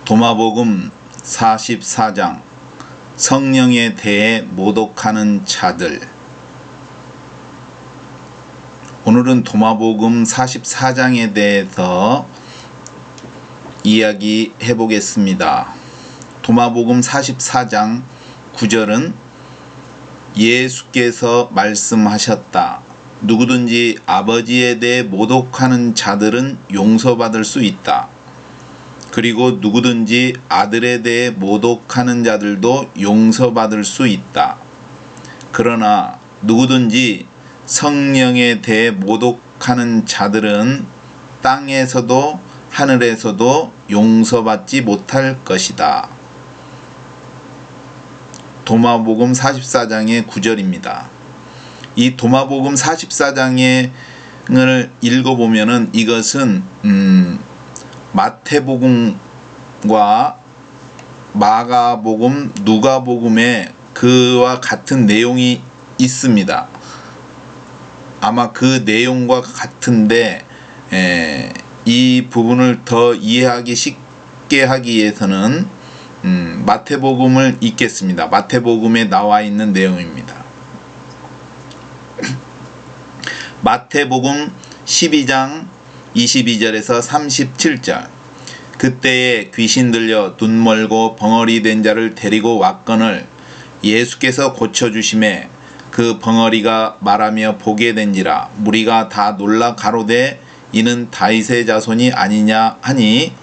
도마복음 44장 성령에 대해 모독하는 자들. 오늘은 도마복음 44장에 대해서 이야기해 보겠습니다. 도마복음 44장 9절은 예수께서 말씀하셨다. 누구든지 아버지에 대해 모독하는 자들은 용서받을 수 있다. 그리고 누구든지 아들에 대해 모독하는 자들도 용서받을 수 있다. 그러나 누구든지 성령에 대해 모독하는 자들은 땅에서도 하늘에서도 용서받지 못할 것이다. 도마복음 44장의 9절입니다. 이 도마복음 44장을 읽어보면은 이것은 마태복음과 마가복음, 누가복음에 그와 같은 내용이 있습니다. 아마 그 내용과 같은데 이 부분을 더 이해하기 쉽게 하기 위해서는 마태복음을 읽겠습니다. 마태복음에 나와 있는 내용입니다. 마태복음 12장 22절에서 37절. 그때에 귀신 들려 눈 멀고 벙어리 된 자를 데리고 왔거늘 예수께서 고쳐주심에 그 벙어리가 말하며 보게 된지라. 무리가 다 놀라 가로되 이는 다윗의 자손이 아니냐 하니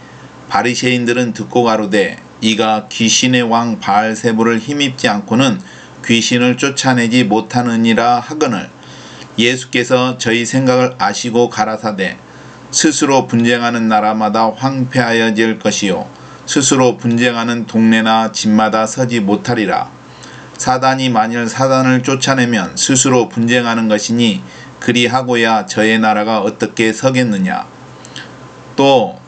바리새인들은 듣고 가로되 이가 귀신의 왕 바알세불을 힘입지 않고는 귀신을 쫓아내지 못하느니라 하거늘 예수께서 저희 생각을 아시고 가라사대 스스로 분쟁하는 나라마다 황폐하여질 것이요 스스로 분쟁하는 동네나 집마다 서지 못하리라. 사단이 만일 사단을 쫓아내면 스스로 분쟁하는 것이니 그리하고야 저의 나라가 어떻게 서겠느냐. 또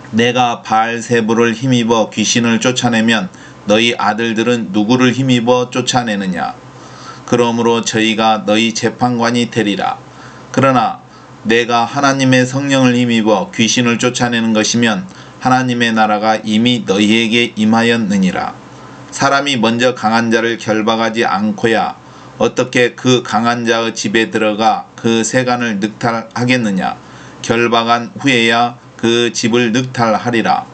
내가 바알세불을 힘입어 귀신을 쫓아내면 너희 아들들은 누구를 힘입어 쫓아내느냐. 그러므로 저희가 너희 재판관이 되리라. 그러나 내가 하나님의 성령을 힘입어 귀신을 쫓아내는 것이면 하나님의 나라가 이미 너희에게 임하였느니라. 사람이 먼저 강한 자를 결박하지 않고야 어떻게 그 강한 자의 집에 들어가 그 세간을 늑탈하겠느냐. 결박한 후에야 그 집을 늑탈하리라.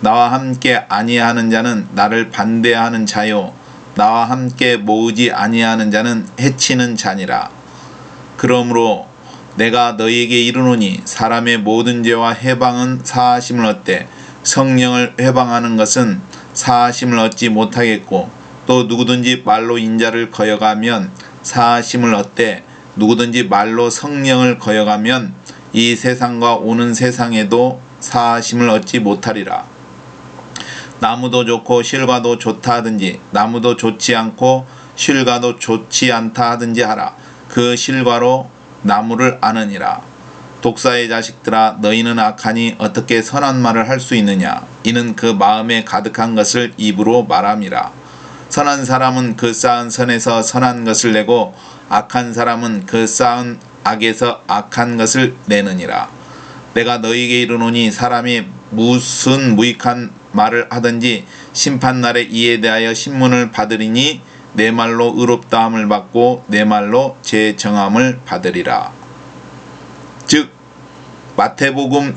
나와 함께 아니하는 자는 나를 반대하는 자요 나와 함께 모으지 아니하는 자는 해치는 자니라. 그러므로 내가 너희에게 이르노니 사람의 모든 죄와 해방은 사하심을 얻되 성령을 회방하는 것은 사하심을 얻지 못하겠고 또 누구든지 말로 인자를 거여가면 사하심을 얻되 누구든지 말로 성령을 거여가면 이 세상과 오는 세상에도 사하심을 얻지 못하리라. 나무도 좋고 실과도 좋다 하든지 나무도 좋지 않고 실과도 좋지 않다 하든지 하라. 그 실과로 나무를 아느니라. 독사의 자식들아 너희는 악하니 어떻게 선한 말을 할 수 있느냐. 이는 그 마음에 가득한 것을 입으로 말함이라. 선한 사람은 그 쌓은 선에서 선한 것을 내고 악한 사람은 그 쌓은 악에서 악한 것을 내느니라. 내가 너희에게 이르노니 사람이 무슨 무익한 말을 하든지 심판날에 이에 대하여 신문을 받으리니 내 말로 의롭다함을 받고 내 말로 재정함을 받으리라. 즉 마태복음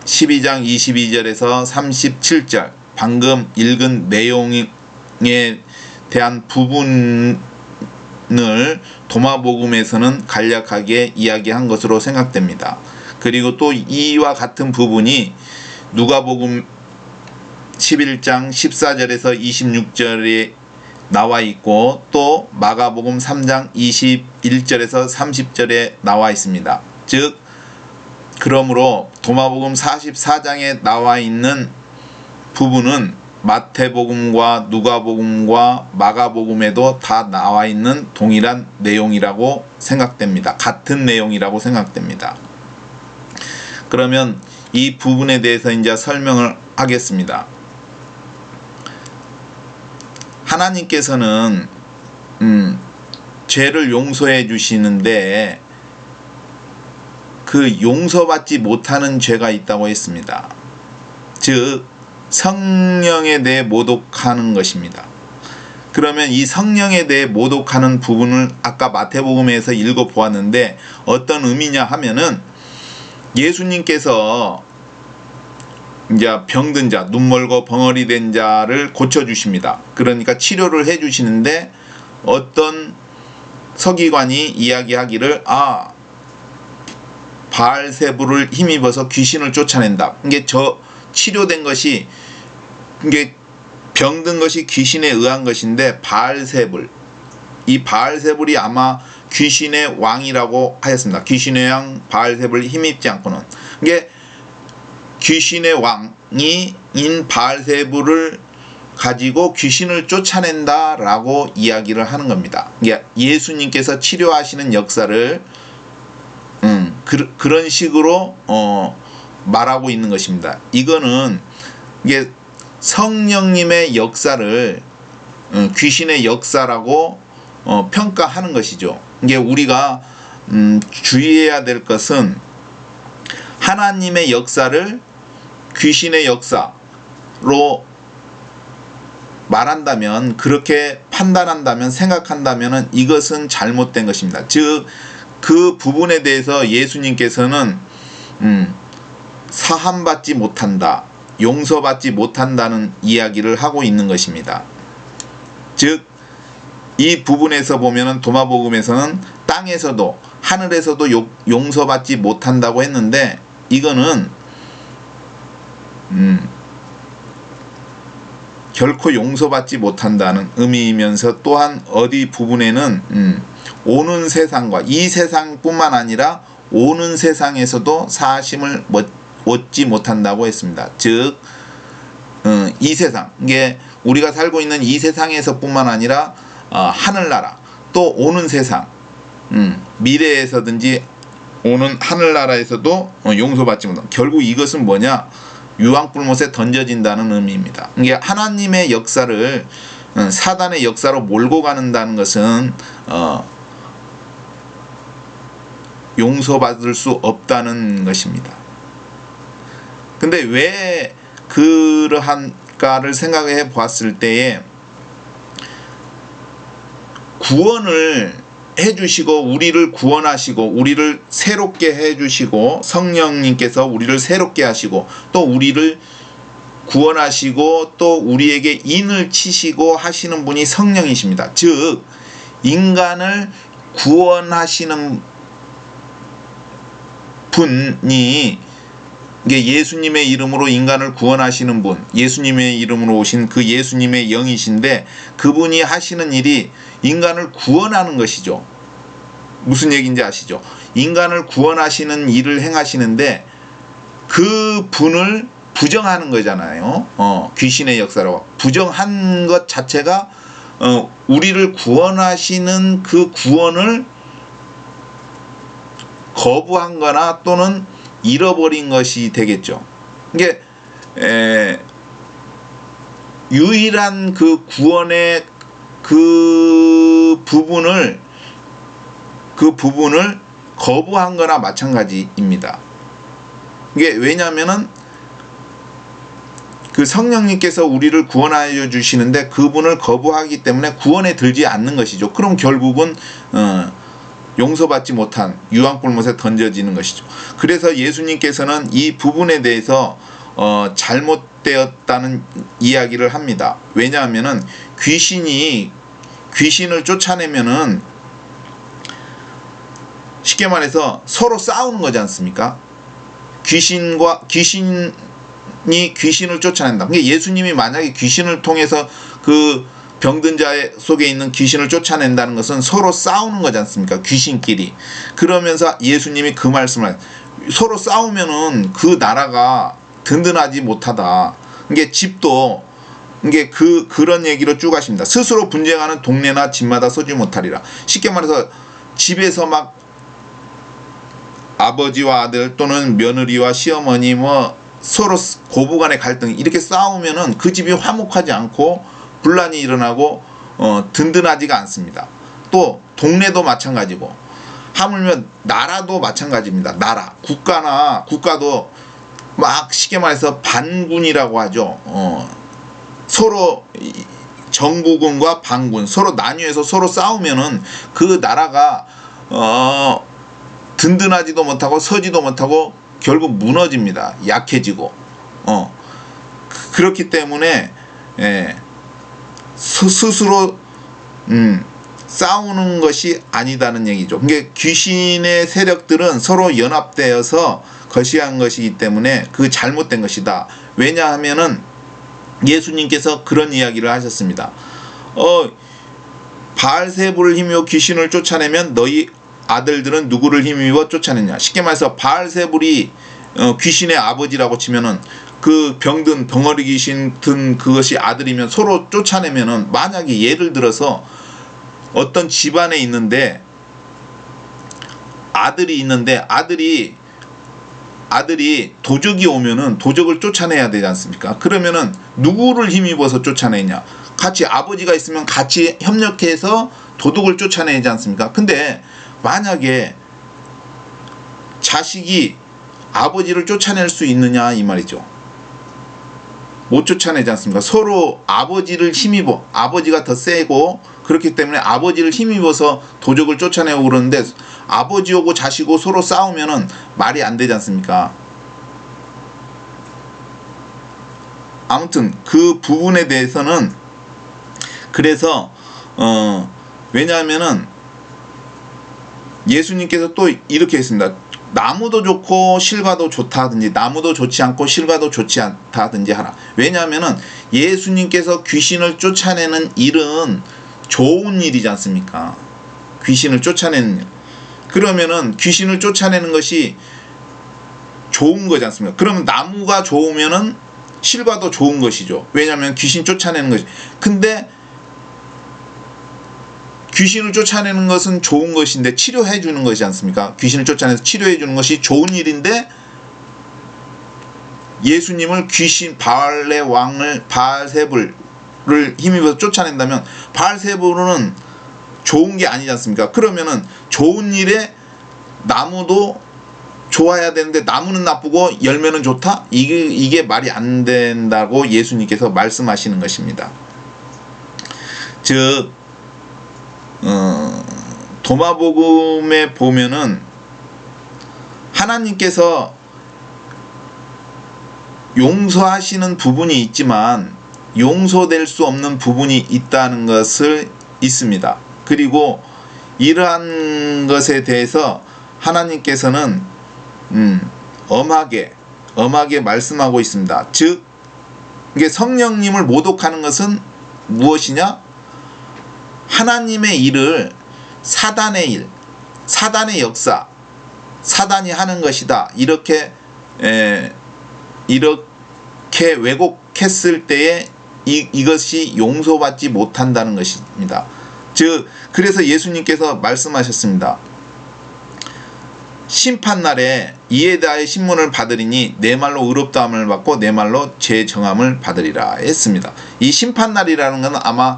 12장 22절에서 37절 방금 읽은 내용에 대한 부분을 도마복음에서는 간략하게 이야기한 것으로 생각됩니다. 그리고 또 이와 같은 부분이 누가복음 11장 14절에서 26절에 나와 있고 또 마가복음 3장 21절에서 30절에 나와 있습니다. 즉 그러므로 도마복음 44장에 나와 있는 부분은 마태복음과 누가복음과 마가복음에도 다 나와 있는 동일한 내용이라고 생각됩니다. 같은 내용이라고 생각됩니다. 그러면 이 부분에 대해서 이제 설명을 하겠습니다. 하나님께서는 죄를 용서해 주시는데 그 용서받지 못하는 죄가 있다고 했습니다. 즉 성령에 대해 모독하는 것입니다. 그러면 이 성령에 대해 모독하는 부분을 아까 마태복음에서 읽어보았는데 어떤 의미냐 하면은 예수님께서 이제 병든 자, 눈멀고 벙어리 된 자를 고쳐주십니다. 그러니까 치료를 해주시는데 어떤 서기관이 이야기하기를 바알세불을 힘입어서 귀신을 쫓아낸다. 이게 치료된 것이 이게 병든 것이 귀신에 의한 것인데 바알세불, 이 바알세불이 아마 귀신의 왕이라고 하였습니다. 귀신의 왕 바알세불 힘입지 않고는 이게 귀신의 왕이인 바알세불을 가지고 귀신을 쫓아낸다라고 이야기를 하는 겁니다. 예수님께서 치료하시는 역사를 그런 식으로 말하고 있는 것입니다. 이거는 이게 성령님의 역사를 귀신의 역사라고 평가하는 것이죠. 이게 우리가 주의해야 될 것은 하나님의 역사를 귀신의 역사로 말한다면, 그렇게 판단한다면, 생각한다면 이것은 잘못된 것입니다. 즉 그 부분에 대해서 예수님께서는 사함받지 못한다, 용서받지 못한다는 이야기를 하고 있는 것입니다. 즉 이 부분에서 보면은 도마복음에서는 땅에서도 하늘에서도 용서받지 못한다고 했는데, 이거는 결코 용서받지 못한다는 의미이면서 또한 어디 부분에는 오는 세상과 이 세상뿐만 아니라 오는 세상에서도 사하심을 얻지 못한다고 했습니다. 즉 이 세상, 이게 우리가 살고 있는 이 세상에서뿐만 아니라 하늘나라, 또 오는 세상, 미래에서든지 오는 하늘나라에서도 용서받지 못한다. 결국 이것은 뭐냐? 유황불못에 던져진다는 의미입니다. 이게 하나님의 역사를 사단의 역사로 몰고 가는다는 것은 용서받을 수 없다는 것입니다. 근데 왜 그러한가를 생각해 보았을 때에 구원을 해주시고 우리를 구원하시고 우리를 새롭게 해주시고 성령님께서 우리를 새롭게 하시고 또 우리를 구원하시고 또 우리에게 인을 치시고 하시는 분이 성령이십니다. 즉 인간을 구원하시는 분이, 이게 예수님의 이름으로 인간을 구원하시는 분, 예수님의 이름으로 오신 그 예수님의 영이신데, 그분이 하시는 일이 인간을 구원하는 것이죠. 무슨 얘기인지 아시죠? 인간을 구원하시는 일을 행하시는데 그 분을 부정하는 거잖아요. 귀신의 역사라고 부정한 것 자체가 우리를 구원하시는 그 구원을 거부한 거나 또는 잃어버린 것이 되겠죠. 이게 유일한 그 구원의 그 부분을 거부한 거나 마찬가지입니다. 이게 왜냐하면은 그 성령님께서 우리를 구원하여 주시는데 그분을 거부하기 때문에 구원에 들지 않는 것이죠. 그럼 결국은 용서받지 못한 유황불못에 던져지는 것이죠. 그래서 예수님께서는 이 부분에 대해서 잘못되었다는 이야기를 합니다. 왜냐하면은 귀신을 쫓아내면은 쉽게 말해서 서로 싸우는 거지 않습니까? 귀신이 귀신을 쫓아낸다. 그러니까 예수님이 만약에 귀신을 통해서 그 병든 자 속에 있는 귀신을 쫓아낸다는 것은 서로 싸우는 거지 않습니까? 귀신끼리. 그러면서 예수님이 그 말씀을, 서로 싸우면은 그 나라가 든든하지 못하다. 이게 집도 이게 그런 얘기로 쭉 하십니다. 스스로 분쟁하는 동네나 집마다 서지 못하리라. 쉽게 말해서 집에서 막 아버지와 아들 또는 며느리와 시어머니 서로 고부간의 갈등 이렇게 싸우면은 그 집이 화목하지 않고 분란이 일어나고 든든하지가 않습니다. 또 동네도 마찬가지고 하물며 나라도 마찬가지입니다. 나라, 국가도 막 쉽게 말해서 반군이라고 하죠. 서로 정부군과 반군 서로 나뉘어서 서로 싸우면은 그 나라가 든든하지도 못하고 서지도 못하고 결국 무너집니다. 약해지고. 그렇기 때문에 스스로 싸우는 것이 아니다는 얘기죠. 그러니까 귀신의 세력들은 서로 연합되어서 거시한 것이기 때문에 그 잘못된 것이다. 왜냐하면은 예수님께서 그런 이야기를 하셨습니다. 바알세불을 힘입어 귀신을 쫓아내면 너희 아들들은 누구를 힘입어 쫓아내냐. 쉽게 말해서 바알세불이 귀신의 아버지라고 치면은 그 병든 덩어리 귀신 든 그것이 아들이면 서로 쫓아내면은, 만약에 예를 들어서 어떤 집안에 있는데 아들이 있는데 아들이 도적이 오면은 도적을 쫓아내야 되지 않습니까? 그러면은 누구를 힘입어서 쫓아내냐? 같이 아버지가 있으면 같이 협력해서 도둑을 쫓아내지 않습니까? 근데 만약에 자식이 아버지를 쫓아낼 수 있느냐 이 말이죠. 못 쫓아내지 않습니까? 서로 아버지를 힘입어, 아버지가 더 세고 그렇기 때문에 아버지를 힘입어서 도적을 쫓아내고 그러는데, 아버지하고 자식하고 서로 싸우면은 말이 안 되지 않습니까? 아무튼 그 부분에 대해서는, 그래서 왜냐하면은 예수님께서 또 이렇게 했습니다. 나무도 좋고 실과도 좋다 하든지 나무도 좋지 않고 실과도 좋지 않다 하든지 하라. 왜냐하면은 예수님께서 귀신을 쫓아내는 일은 좋은 일이지 않습니까? 귀신을 쫓아내는 일. 그러면은 귀신을 쫓아내는 것이 좋은 거지 않습니까? 그러면 나무가 좋으면은 실과도 좋은 것이죠. 왜냐하면 귀신 쫓아내는 것이. 근데 귀신을 쫓아내는 것은 좋은 것인데 치료해 주는 것이지 않습니까? 귀신을 쫓아내서 치료해 주는 것이 좋은 일인데, 예수님을 귀신 바알의 왕을 바알세불을 힘입어서 쫓아낸다면 바알세불은 좋은 게 아니지 않습니까? 그러면은 좋은 일에 나무도 좋아야 되는데 나무는 나쁘고 열매는 좋다? 이게 말이 안 된다고 예수님께서 말씀하시는 것입니다. 즉 도마복음에 보면은 하나님께서 용서하시는 부분이 있지만 용서될 수 없는 부분이 있다는 것을 있습니다. 그리고 이러한 것에 대해서 하나님께서는 엄하게 말씀하고 있습니다. 즉 이게 성령님을 모독하는 것은 무엇이냐? 하나님의 일을 사단의 일, 사단의 역사, 사단이 하는 것이다. 이렇게 왜곡했을 때에 이것이 용서받지 못한다는 것입니다. 즉 그래서 예수님께서 말씀하셨습니다. 심판날에 이에 대하여 신문을 받으리니 내 말로 의롭다함을 받고 내 말로 죄 정함을 받으리라 했습니다. 이 심판날이라는 것은 아마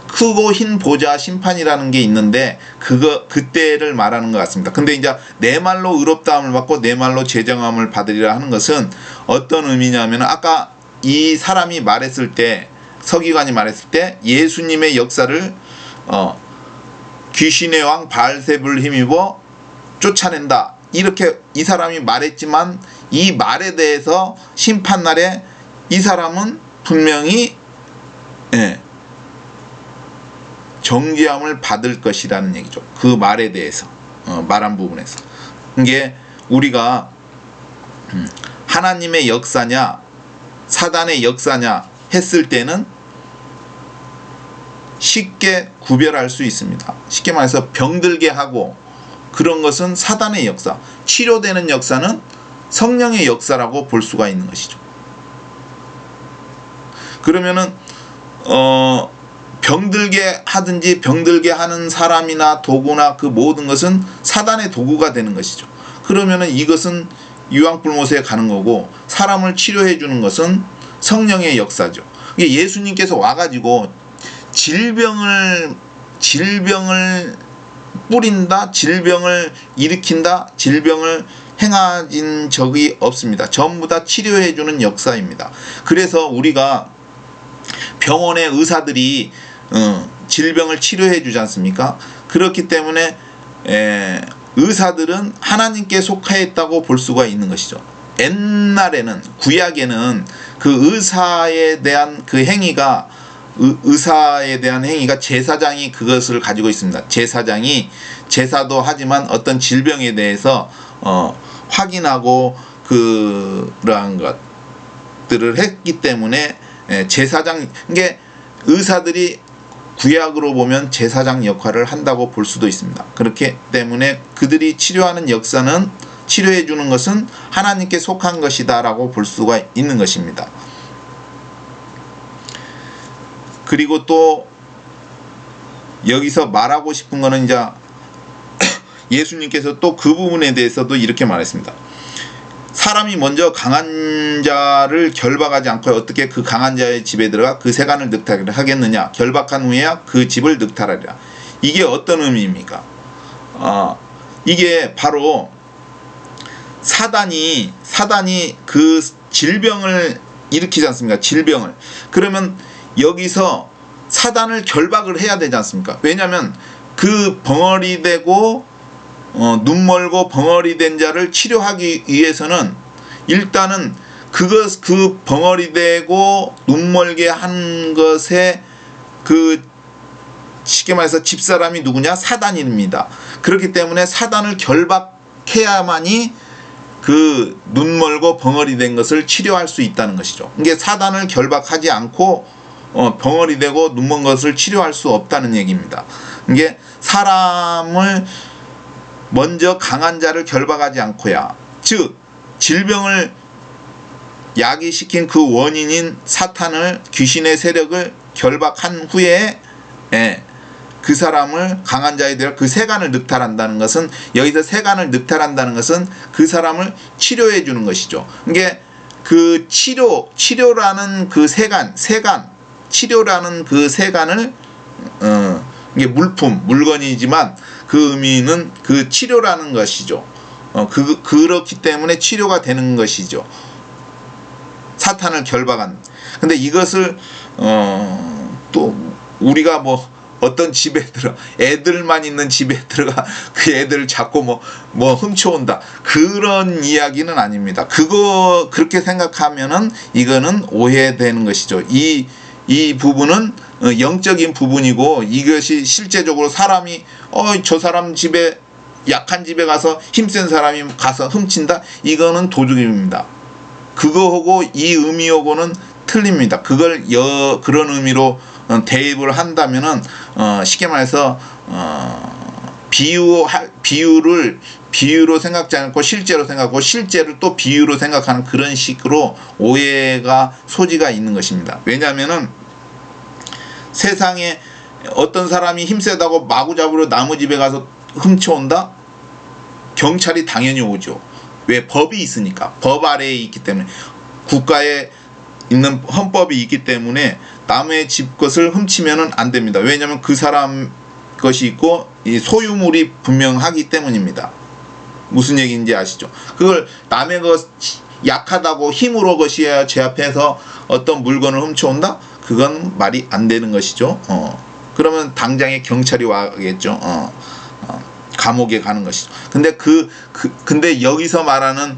크고 흰 보좌 심판이라는 게 있는데 그때를 말하는 것 같습니다. 근데 이제 내 말로 의롭다함을 받고 내 말로 죄 정함을 받으리라 하는 것은 어떤 의미냐면, 아까 이 사람이 말했을 때, 서기관이 말했을 때 예수님의 역사를 귀신의 왕 바알세불을 힘입어 쫓아낸다, 이렇게 이 사람이 말했지만 이 말에 대해서 심판날에 이 사람은 분명히 정죄함을 받을 것이라는 얘기죠. 그 말에 대해서 말한 부분에서. 이게 우리가 하나님의 역사냐 사단의 역사냐 했을 때는 쉽게 구별할 수 있습니다. 쉽게 말해서 병들게 하고 그런 것은 사단의 역사, 치료되는 역사는 성령의 역사라고 볼 수가 있는 것이죠. 그러면은 병들게 하든지 병들게 하는 사람이나 도구나 그 모든 것은 사단의 도구가 되는 것이죠. 그러면은 이것은 유황불못에 가는 거고, 사람을 치료해 주는 것은 성령의 역사죠. 예수님께서 와가지고 질병을 뿌린다, 질병을 일으킨다, 질병을 행하진 적이 없습니다. 전부 다 치료해주는 역사입니다. 그래서 우리가 병원의 의사들이 질병을 치료해 주지 않습니까? 그렇기 때문에 의사들은 하나님께 속하였다고 볼 수가 있는 것이죠. 옛날에는 구약에는 그 의사에 대한 그 행위가 의사에 대한 행위가 제사장이 그것을 가지고 있습니다. 제사장이 제사도 하지만 어떤 질병에 대해서 확인하고 그러한 것들을 했기 때문에 제사장, 이게 의사들이 구약으로 보면 제사장 역할을 한다고 볼 수도 있습니다. 그렇기 때문에 그들이 치료하는 역사는, 치료해 주는 것은 하나님께 속한 것이다 라고 볼 수가 있는 것입니다. 그리고 또 여기서 말하고 싶은 거는 이제 예수님께서 또 그 부분에 대해서도 이렇게 말했습니다. 사람이 먼저 강한 자를 결박하지 않고 어떻게 그 강한 자의 집에 들어가 그 세간을 늑탈하겠느냐. 결박한 후에야 그 집을 늑탈하리라. 이게 어떤 의미입니까? 이게 바로 사단이 그 질병을 일으키지 않습니까? 질병을. 그러면 여기서 사단을 결박을 해야 되지 않습니까? 왜냐하면 그 벙어리 되고 눈 멀고 벙어리 된 자를 치료하기 위해서는 일단은 그 벙어리 되고 눈 멀게 한 것에 그 쉽게 말해서 집사람이 누구냐? 사단입니다. 그렇기 때문에 사단을 결박해야만이 그 눈 멀고 벙어리 된 것을 치료할 수 있다는 것이죠. 이게 사단을 결박하지 않고 벙어리 되고 눈 먼 것을 치료할 수 없다는 얘기입니다. 이게 사람을 먼저 강한 자를 결박하지 않고야, 즉 질병을 야기시킨 그 원인인 사탄을, 귀신의 세력을 결박한 후에 그 사람을, 강한 자에 대해 그 세간을 늑탈한다는 것은, 여기서 세간을 늑탈한다는 것은 그 사람을 치료해 주는 것이죠. 이게 그 치료라는 그 세간, 치료라는 그 세간을 이게 물건이지만 그 의미는 그 치료라는 것이죠. 그렇기 때문에 치료가 되는 것이죠. 사탄을 결박한. 근데 이것을 또 우리가 뭐 어떤 집에 애들만 있는 집에 들어가 그 애들을 잡고 뭐 훔쳐온다, 그런 이야기는 아닙니다. 그렇게 생각하면은 이거는 오해되는 것이죠. 이 부분은 영적인 부분이고, 이것이 실제적으로 사람이 저 사람 집에, 약한 집에 가서 힘센 사람이 가서 훔친다, 이거는 도둑입니다. 그거하고 이 의미하고는 틀립니다. 그걸 그런 의미로 대입을 한다면은 쉽게 말해서 비유로 생각지 않고 실제로 생각하고, 실제를 또 비유로 생각하는 그런 식으로 오해가 소지가 있는 것입니다. 왜냐하면은 세상에 어떤 사람이 힘세다고 마구잡이로 나무 집에 가서 훔쳐온다? 경찰이 당연히 오죠. 왜? 법이 있으니까. 법 아래에 있기 때문에, 국가에 있는 헌법이 있기 때문에 남의 집 것을 훔치면은 안 됩니다. 왜냐하면 그 사람 것이 있고 이 소유물이 분명하기 때문입니다. 무슨 얘기인지 아시죠? 그걸 남의 것, 약하다고 힘으로 것이야 제 앞에서 어떤 물건을 훔쳐온다? 그건 말이 안 되는 것이죠. 그러면 당장에 경찰이 와겠죠. 감옥에 가는 것이죠. 근데 여기서 말하는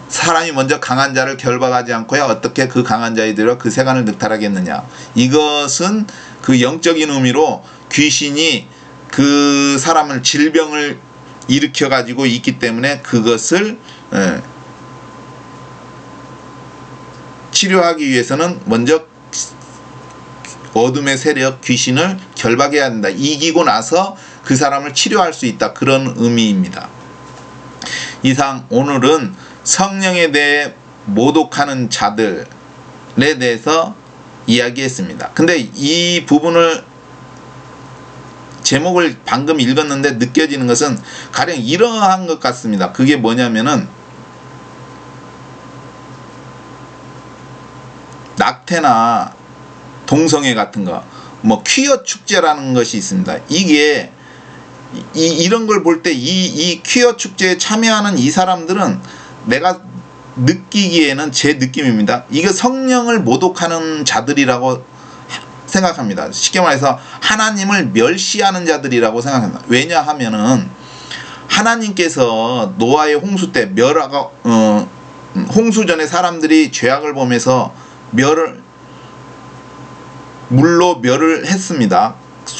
사람이 먼저 강한 자를 결박하지 않고야 어떻게 그 강한 자에 들어 그 세간을 늑탈하겠느냐. 이것은 그 영적인 의미로 귀신이 그 사람을, 질병을 일으켜 가지고 있기 때문에 그것을 치료하기 위해서는 먼저 어둠의 세력, 귀신을 결박해야 한다. 이기고 나서 그 사람을 치료할 수 있다. 그런 의미입니다. 이상 오늘은 성령에 대해 모독하는 자들에 대해서 이야기했습니다. 근데 이 부분을, 제목을 방금 읽었는데 느껴지는 것은 가령 이러한 것 같습니다. 그게 뭐냐면은 낙태나 동성애 같은 거, 뭐 퀴어 축제라는 것이 있습니다. 이게 이런 걸 볼 때 이 퀴어 축제에 참여하는 이 사람들은 내가 느끼기에는 제 느낌입니다. 이거 성령을 모독하는 자들이라고 생각합니다. 쉽게 말해서 하나님을 멸시하는 자들이라고 생각합니다. 왜냐하면은 하나님께서 노아의 홍수 때 홍수 전에 사람들이 죄악을 범해서 물로 멸을 했습니다.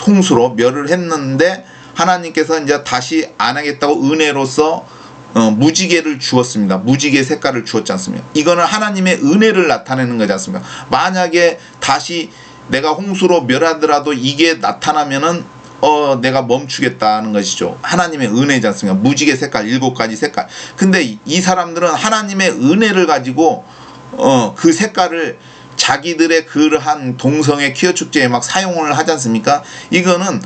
홍수로 멸을 했는데 하나님께서 이제 다시 안 하겠다고 은혜로서 무지개를 주었습니다. 무지개 색깔을 주었지 않습니까? 이거는 하나님의 은혜를 나타내는 거지 않습니까? 만약에 다시 내가 홍수로 멸하더라도 이게 나타나면은 내가 멈추겠다는 것이죠. 하나님의 은혜지 않습니까? 무지개 색깔 7가지 색깔. 근데 이 사람들은 하나님의 은혜를 가지고 그 색깔을 자기들의 그러한 동성애 퀴어 축제에 막 사용을 하지 않습니까? 이거는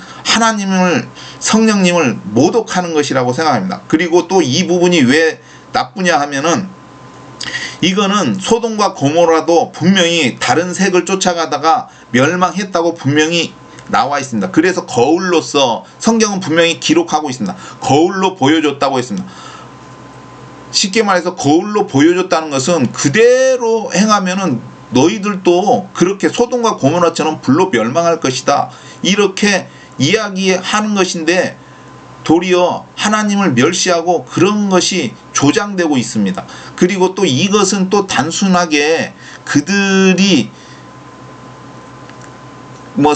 성령님을 모독하는 것이라고 생각합니다. 그리고 또 이 부분이 왜 나쁘냐 하면은 이거는 소돔과 고모라도 분명히 다른 색을 쫓아가다가 멸망했다고 분명히 나와 있습니다. 그래서 거울로서 성경은 분명히 기록하고 있습니다. 거울로 보여줬다고 했습니다. 쉽게 말해서 거울로 보여줬다는 것은 그대로 행하면은 너희들도 그렇게 소돔과 고모라처럼 불로 멸망할 것이다. 이렇게 이야기하는 것인데 도리어 하나님을 멸시하고 그런 것이 조장되고 있습니다. 그리고 또 이것은 또 단순하게 그들이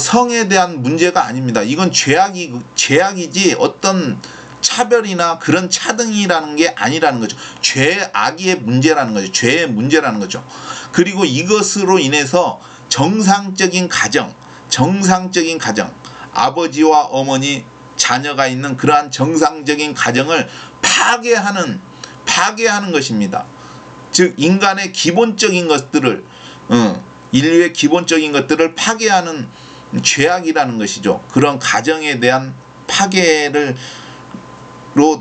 성에 대한 문제가 아닙니다. 이건 죄악이지 어떤 차별이나 그런 차등이라는 게 아니라는 거죠. 죄악의 문제라는 거죠. 죄의 문제라는 거죠. 그리고 이것으로 인해서 정상적인 가정, 아버지와 어머니, 자녀가 있는 그러한 정상적인 가정을 파괴하는 것입니다. 즉 인간의 기본적인 것들을 인류의 기본적인 것들을 파괴하는 죄악이라는 것이죠. 그런 가정에 대한 파괴로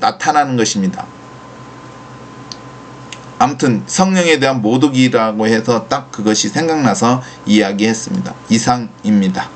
나타나는 것입니다. 아무튼 성령에 대한 모독이라고 해서 딱 그것이 생각나서 이야기했습니다. 이상입니다.